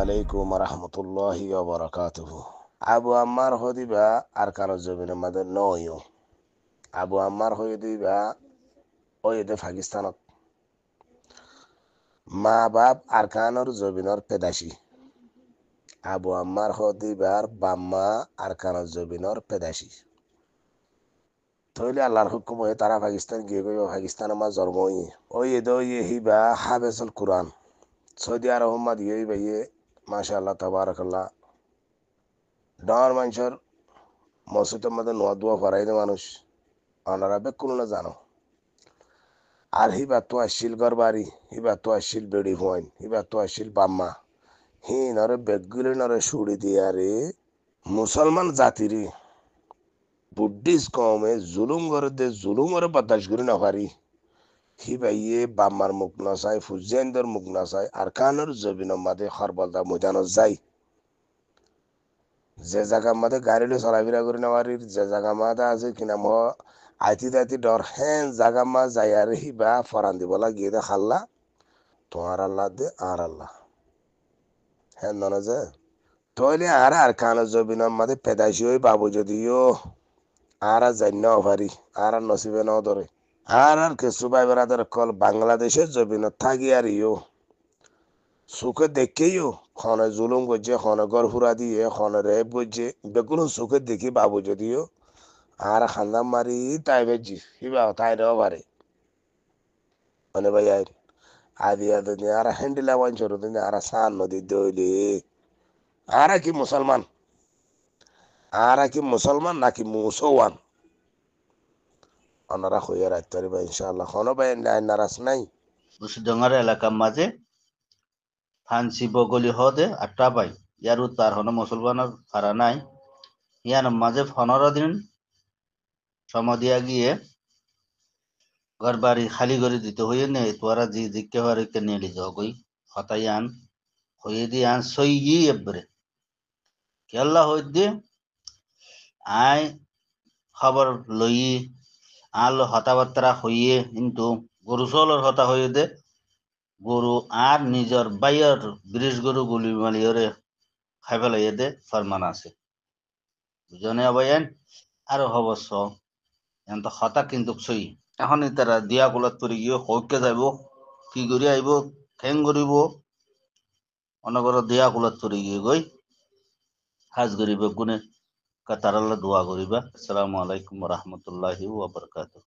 আলাইকুম রহমতুল্লাহি ওয়া বারাকাতুহু। আবু আম্মার হদিবা আরকানুজ জমিনের মাঝে নয়। আবু আম্মার হদিবা ওয়েদে পাকিস্তানত মা বাপ আরকানুর জমিনের পেদাশি। আবু আম্মার হদিবার বাম্মা আরকানুজ জমিনের পেদাশি। তৈলে আল্লাহর হুকুম হয়ে তারা পাকিস্তান গিয়ে গই পাকিস্তানের মা জন্ম হয়ে ওয়েদে হিবা হাবেসুল কুরআন সৌদি আরব দিয়ে ভাইয়ে মাশাআল্লাহ তাবারাকাল্লাহ ডর মানুষের মসজিদের মধ্যে নোয়া দোয়া করাই দে মানুষ অনারা বেকুল না জানো। আর হিবা তো আসছিল গরবারি, হিবা তো আসছিল বেড়ি হইন, হিবা তো আসছিল বাম্মা হি নরে বেগুলি নরে সুড়ি দিয়া রে মুসলমান জাতিরে বুদ্ধিস কমে জুলুম করে দে জুলুম করে বরদাস্ত করি না পারি। হিবা ইয়ে বাম্মার মুখ না চাই ফুজেন্দর মুখ না চাই আর কানের জবিনের মাঝে হরবলদা ময়দানত যাই। যে জায়গা মাঝে গাড়ি চলাফেরা করি না পারি, যে জায়গা মাঝে আছে কিনা আইতি দাইতি ডর হ্যাঁ জাগা মা যাই আর হিবা ফরান দিবলা গিয়ে দে খাল্লা তোমার আল্লাহ দে আর আল্লাহ হ্যাঁ ননে যে তৈলে আর কানো জবিনের মাঝে পেদাইছি ওই বাবু যদিও আর জান্য অভারি আর নসিবে ন ধরে আর কিছু ভাই বেড়াদের কল বাংলাদেশের জবিনত থাকি আর ইও চোখে দেখেইও খনে জুলুম করছে খনে গড় ফুরা দিয়ে খনে রেপ করছে বেগুন চোখে দেখি বাবু যদিও আর খান্দাম মারি তাই বেজি হিবা তাই রেও পারে মানে ভাই আদি আদি আর হ্যান্ডিলা বাঞ্চর আর সান নদী দইলে আর কি মুসলমান নাকি মুসলমান ওনারা হইয়া রাখতে পারবে ইনশাআল্লাহ কোনো ভাই নারাজ নাই মুর্শিদঙ্গার এলাকার মাঝে ফান্সি বগলি হদে আটটা পাই ইয়ার তার হন মুসলমানের হারা নাই ইয়ার মাঝে 15 দিন সময় দিয়া গিয়ে ঘর বাড়ি খালি করে দিতে হইয়ে নে তোরা জি জিজ্ঞে হরিকে নিয়ে লিজ গই হতাই আন হইয়ে দি আন সই এবরে কেল্লা হই দি আই খবর লই আল হতাবার্তা হইয়ে কিন্তু গরু চলর হতা হইয়ে দে গরু আর নিজের বাইয়ের ব্রিজ গরু গুলি মালিয়রে খাই ফেলাইয়ে দে ফরমান আছে বুঝনে আবাইন আর অবশ্য এখন তো হতা কিন্তু সই এখন তারা দিয়া কুলাত করে গিয়ে হইকে যাইব কি করি আইব ঠেং করিব অনগর দিয়া কুলাত করে গিয়ে গই হাজ করিবে গুনে তারাল্লা দোয়া করিবা। আসসালামু আলাইকুম রহমতুল্লাহি ওয়া বারাকাতুহু।